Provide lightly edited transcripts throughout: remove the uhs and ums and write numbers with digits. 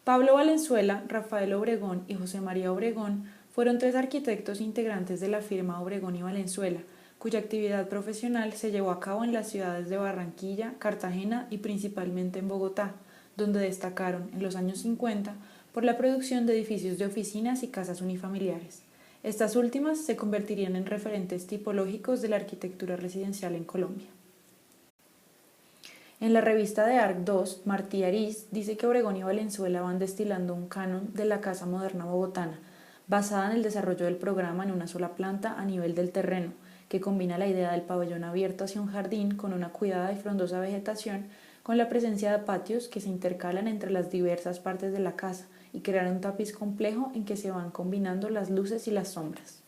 Pablo Valenzuela, Rafael Obregón y José María Obregón fueron 3 arquitectos integrantes de la firma Obregón y Valenzuela, cuya actividad profesional se llevó a cabo en las ciudades de Barranquilla, Cartagena y principalmente en Bogotá, donde destacaron en los años 50 por la producción de edificios de oficinas y casas unifamiliares. Estas últimas se convertirían en referentes tipológicos de la arquitectura residencial en Colombia. En la revista de Arc 2, Martí Ariz dice que Obregón y Valenzuela van destilando un canon de la casa moderna bogotana, basada en el desarrollo del programa en una sola planta a nivel del terreno, que combina la idea del pabellón abierto hacia un jardín con una cuidada y frondosa vegetación, con la presencia de patios que se intercalan entre las diversas partes de la casa y crear un tapiz complejo en que se van combinando las luces y las sombras.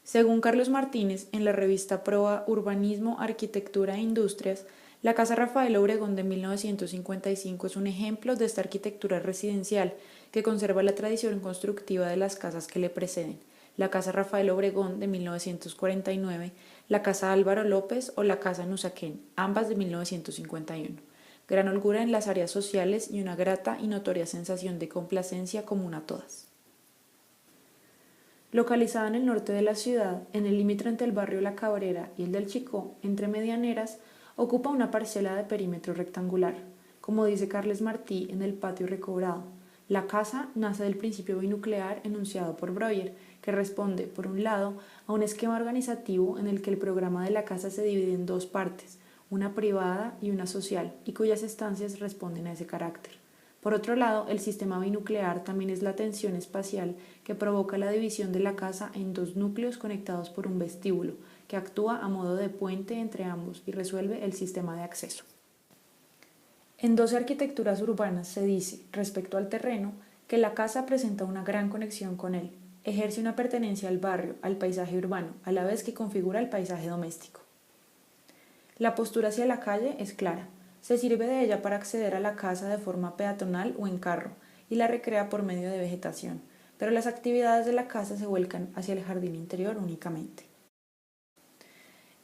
Según Carlos Martínez, en la revista Proa Urbanismo, Arquitectura e Industrias, la Casa Rafael Obregón de 1955 es un ejemplo de esta arquitectura residencial que conserva la tradición constructiva de las casas que le preceden, la Casa Rafael Obregón de 1949, la Casa Álvaro López o la Casa en Usaquén, ambas de 1951. Gran holgura en las áreas sociales y una grata y notoria sensación de complacencia común a todas. Localizada en el norte de la ciudad, en el límite entre el barrio La Cabrera y el del Chicó, entre medianeras, ocupa una parcela de perímetro rectangular. Como dice Carles Martí en El patio recobrado, la casa nace del principio binuclear enunciado por Breuer, que responde, por un lado, a un esquema organizativo en el que el programa de la casa se divide en 2 partes, una privada y una social, y cuyas estancias responden a ese carácter. Por otro lado, el sistema binuclear también es la tensión espacial que provoca la división de la casa en 2 núcleos conectados por un vestíbulo, que actúa a modo de puente entre ambos y resuelve el sistema de acceso. En 12 arquitecturas urbanas se dice, respecto al terreno, que la casa presenta una gran conexión con él, ejerce una pertenencia al barrio, al paisaje urbano, a la vez que configura el paisaje doméstico. La postura hacia la calle es clara. Se sirve de ella para acceder a la casa de forma peatonal o en carro y la recrea por medio de vegetación, pero las actividades de la casa se vuelcan hacia el jardín interior únicamente.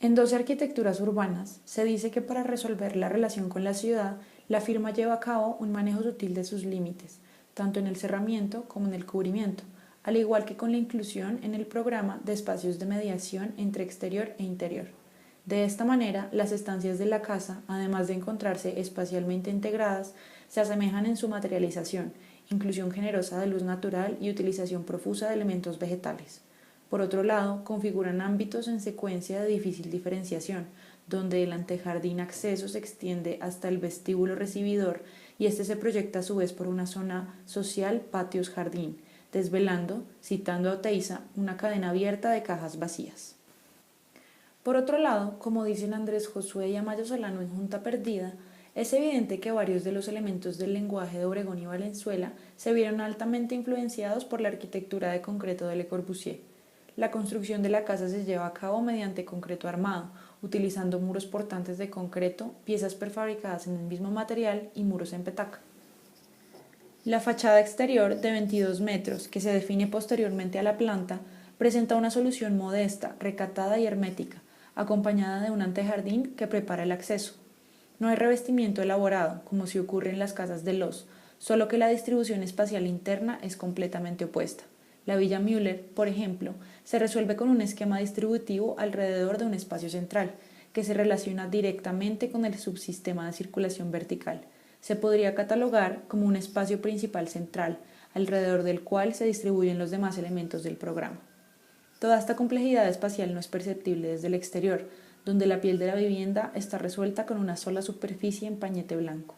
En 12 arquitecturas urbanas se dice que para resolver la relación con la ciudad, la firma lleva a cabo un manejo sutil de sus límites, tanto en el cerramiento como en el cubrimiento, al igual que con la inclusión en el programa de espacios de mediación entre exterior e interior. De esta manera, las estancias de la casa, además de encontrarse espacialmente integradas, se asemejan en su materialización, inclusión generosa de luz natural y utilización profusa de elementos vegetales. Por otro lado, configuran ámbitos en secuencia de difícil diferenciación, donde el antejardín acceso se extiende hasta el vestíbulo recibidor y este se proyecta a su vez por una zona social patios-jardín, desvelando, citando a Oteiza, una cadena abierta de cajas vacías. Por otro lado, como dicen Andrés Josué y Amayo Solano en Junta Perdida, es evidente que varios de los elementos del lenguaje de Obregón y Valenzuela se vieron altamente influenciados por la arquitectura de concreto de Le Corbusier. La construcción de la casa se lleva a cabo mediante concreto armado, utilizando muros portantes de concreto, piezas prefabricadas en el mismo material y muros en petaca. La fachada exterior de 22 metros, que se define posteriormente a la planta, presenta una solución modesta, recatada y hermética, acompañada de un antejardín que prepara el acceso. No hay revestimiento elaborado, como si ocurre en las casas de Los, solo que la distribución espacial interna es completamente opuesta. La Villa Müller, por ejemplo, se resuelve con un esquema distributivo alrededor de un espacio central, que se relaciona directamente con el subsistema de circulación vertical. Se podría catalogar como un espacio principal central, alrededor del cual se distribuyen los demás elementos del programa. Toda esta complejidad espacial no es perceptible desde el exterior, donde la piel de la vivienda está resuelta con una sola superficie en pañete blanco.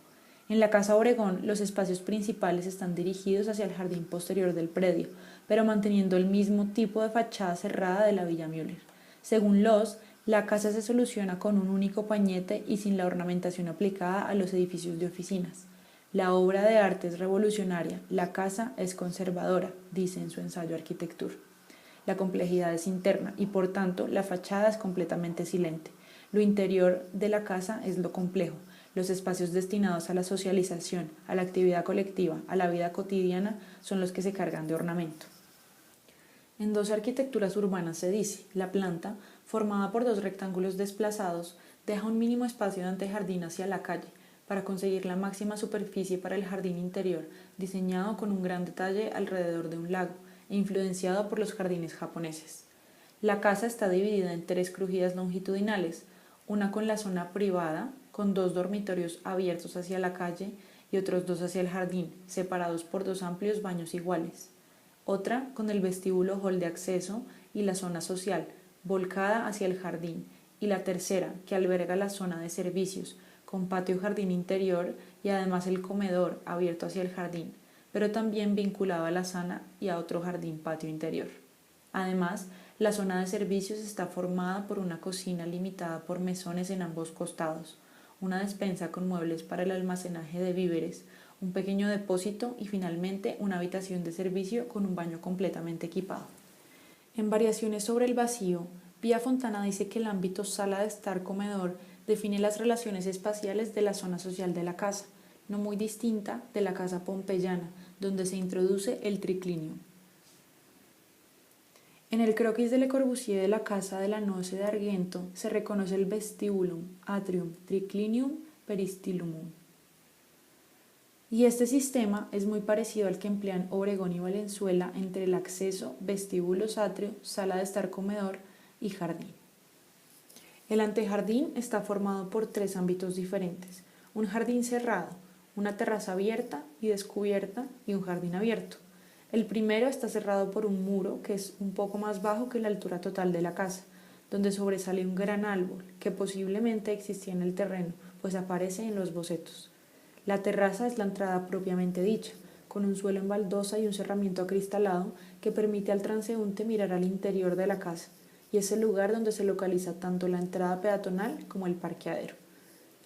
En la Casa Obregón, los espacios principales están dirigidos hacia el jardín posterior del predio, pero manteniendo el mismo tipo de fachada cerrada de la Villa Müller. Según Los, la casa se soluciona con un único pañete y sin la ornamentación aplicada a los edificios de oficinas. La obra de arte es revolucionaria, la casa es conservadora, dice en su ensayo Arquitectura. La complejidad es interna y por tanto la fachada es completamente silente. Lo interior de la casa es lo complejo, los espacios destinados a la socialización, a la actividad colectiva, a la vida cotidiana son los que se cargan de ornamento. En 12 arquitecturas urbanas se dice, la planta, formada por 2 rectángulos desplazados, deja un mínimo espacio de antejardín hacia la calle, para conseguir la máxima superficie para el jardín interior, diseñado con un gran detalle alrededor de un lago e influenciado por los jardines japoneses. La casa está dividida en 3 crujías longitudinales, una con la zona privada, con 2 dormitorios abiertos hacia la calle y otros 2 hacia el jardín, separados por 2 amplios baños iguales. Otra con el vestíbulo hall de acceso y la zona social, volcada hacia el jardín, y la tercera, que alberga la zona de servicios, con patio jardín interior y además el comedor abierto hacia el jardín, pero también vinculado a la sala y a otro jardín patio interior. Además, la zona de servicios está formada por una cocina limitada por mesones en ambos costados, una despensa con muebles para el almacenaje de víveres, un pequeño depósito y finalmente una habitación de servicio con un baño completamente equipado. En Variaciones sobre el vacío, Pía Fontana dice que el ámbito sala de estar comedor define las relaciones espaciales de la zona social de la casa, no muy distinta de la casa pompeyana, donde se introduce el triclinio. En el croquis de Le Corbusier de la casa de la Noce de Argento se reconoce el vestibulum, atrium, triclinium, peristylium. Y este sistema es muy parecido al que emplean Obregón y Valenzuela entre el acceso, vestíbulos, atrio, sala de estar comedor y jardín. El antejardín está formado por 3 ámbitos diferentes: un jardín cerrado, una terraza abierta y descubierta y un jardín abierto. El primero está cerrado por un muro que es un poco más bajo que la altura total de la casa, donde sobresale un gran árbol que posiblemente existía en el terreno, pues aparece en los bocetos. La terraza es la entrada propiamente dicha, con un suelo en baldosa y un cerramiento acristalado que permite al transeúnte mirar al interior de la casa, y es el lugar donde se localiza tanto la entrada peatonal como el parqueadero.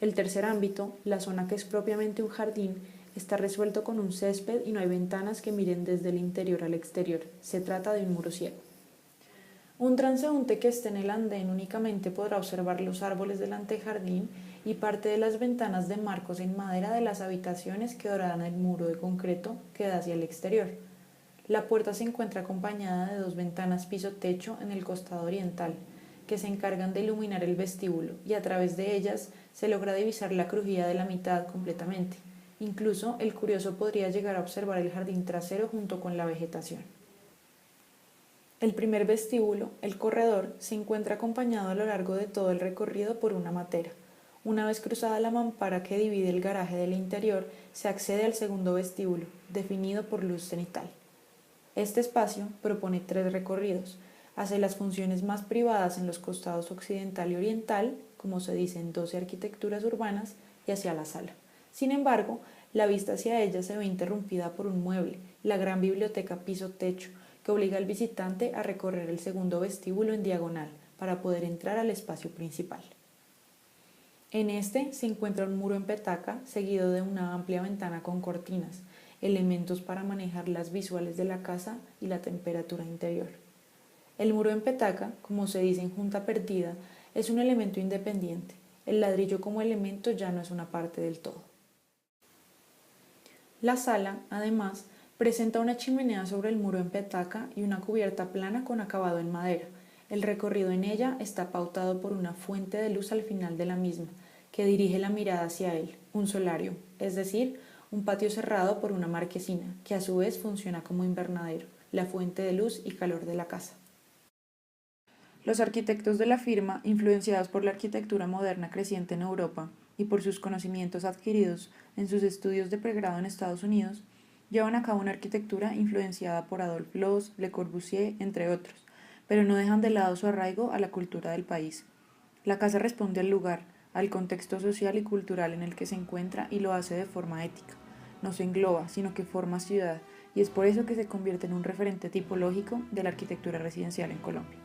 El tercer ámbito, la zona que es propiamente un jardín, está resuelto con un césped y no hay ventanas que miren desde el interior al exterior. Se trata de un muro ciego. Un transeúnte que esté en el andén únicamente podrá observar los árboles del antejardín y parte de las ventanas de marcos en madera de las habitaciones que doran el muro de concreto que da hacia el exterior. La puerta se encuentra acompañada de 2 ventanas piso-techo en el costado oriental, que se encargan de iluminar el vestíbulo, y a través de ellas se logra divisar la crujía de la mitad completamente. Incluso el curioso podría llegar a observar el jardín trasero junto con la vegetación. El primer vestíbulo, el corredor, se encuentra acompañado a lo largo de todo el recorrido por una matera. Una vez cruzada la mampara que divide el garaje del interior, se accede al segundo vestíbulo, definido por luz cenital. Este espacio propone 3 recorridos, hacia las funciones más privadas en los costados occidental y oriental, como se dice en 12 arquitecturas urbanas, y hacia la sala. Sin embargo, la vista hacia ella se ve interrumpida por un mueble, la gran biblioteca piso-techo, que obliga al visitante a recorrer el segundo vestíbulo en diagonal para poder entrar al espacio principal. En este se encuentra un muro en petaca seguido de una amplia ventana con cortinas, elementos para manejar las visuales de la casa y la temperatura interior. El muro en petaca, como se dice en Junta Perdida, es un elemento independiente. El ladrillo como elemento ya no es una parte del todo. La sala, además, presenta una chimenea sobre el muro en petaca y una cubierta plana con acabado en madera. El recorrido en ella está pautado por una fuente de luz al final de la misma, que dirige la mirada hacia él, un solario, es decir, un patio cerrado por una marquesina, que a su vez funciona como invernadero, la fuente de luz y calor de la casa. Los arquitectos de la firma, influenciados por la arquitectura moderna creciente en Europa y por sus conocimientos adquiridos en sus estudios de pregrado en Estados Unidos, llevan a cabo una arquitectura influenciada por Adolphe Loos, Le Corbusier, entre otros, pero no dejan de lado su arraigo a la cultura del país. La casa responde al lugar, al contexto social y cultural en el que se encuentra y lo hace de forma ética. No se engloba, sino que forma ciudad, y es por eso que se convierte en un referente tipológico de la arquitectura residencial en Colombia.